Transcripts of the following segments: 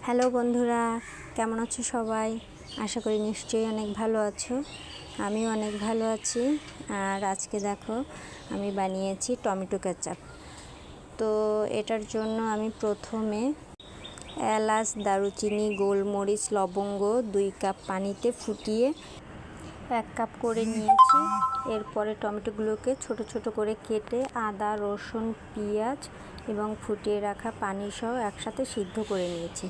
Hello বন্ধুরা, কেমন আছো সবাই? আশা করি নিশ্চয়ই অনেক ভালো আছো। আমিও অনেক ভালো আছি। আর আজকে দেখো আমি বানিয়েছি টমেটো কেচাপ। তো এটার জন্য আমি প্রথমে এলাচ, দারুচিনি, গোলমরিচ, লবঙ্গ 2 কাপ পানিতে ফুটিয়ে 1 কাপ করে নিয়েছি। এরপরে টমেটোগুলোকে ছোট ছোট করে কেটে আদা, রসুন, পেঁয়াজ এবং ফুটিয়ে রাখা পানি সহ একসাথে সিদ্ধ করে নিয়েছি।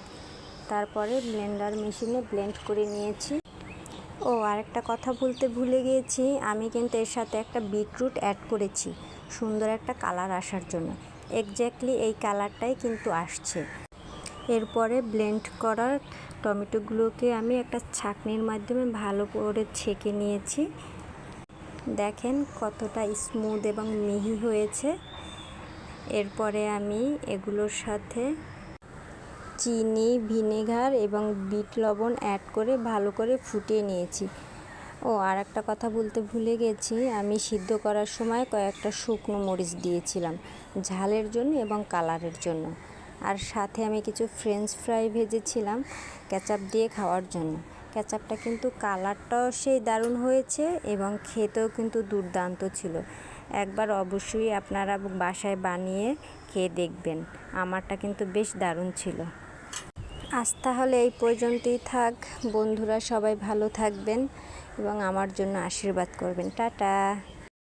তারপরে ব্লেন্ডার মেশিনে ব্লেন্ড করে নিয়েছি। আরেকটা কথা বলতে ভুলে গিয়েছি, আমি কিন্তু এর সাথে একটা বিটরুট অ্যাড করেছি সুন্দর একটা কালার আসার জন্য। এক্স্যাক্টলি এই কালারটাই কিন্তু আসছে। এরপরে ব্লেন্ড করা টমেটোগুলোকে আমি একটা ছাঁকনির মাধ্যমে ভালো করে ছেঁকে নিয়েছি। দেখেন কতটা স্মুথ এবং মিহি হয়েছে। এরপরে আমি এগুলোর সাথে চিনি, ভিনেগার এবং বিট লবণ অ্যাড করে ভালো করে ফুটিয়ে নিয়েছি। আর একটা কথা বলতে ভুলে গেছি, আমি সিদ্ধ করার সময় কয়েকটা শুকনো মরিচ দিয়েছিলাম ঝালের জন্য এবং কালারের জন্য। আর সাথে আমি কিছু ফ্রেঞ্চ ফ্রাই ভেজেছিলাম কেচাপ দিয়ে খাওয়ার জন্য। কেচাপটা কিন্তু কালারটাও সেই দারুণ হয়েছে এবং খেতেও কিন্তু দুর্দান্ত ছিল। একবার অবশ্যই আপনারা বাসায় বানিয়ে খেয়ে দেখবেন। আমারটা কিন্তু বেশ দারুণ ছিল। আজ তাহলে এই পর্যন্তই থাক বন্ধুরা, সবাই ভালো থাকবেন এবং আমার জন্য আশীর্বাদ করবেন। টাটা।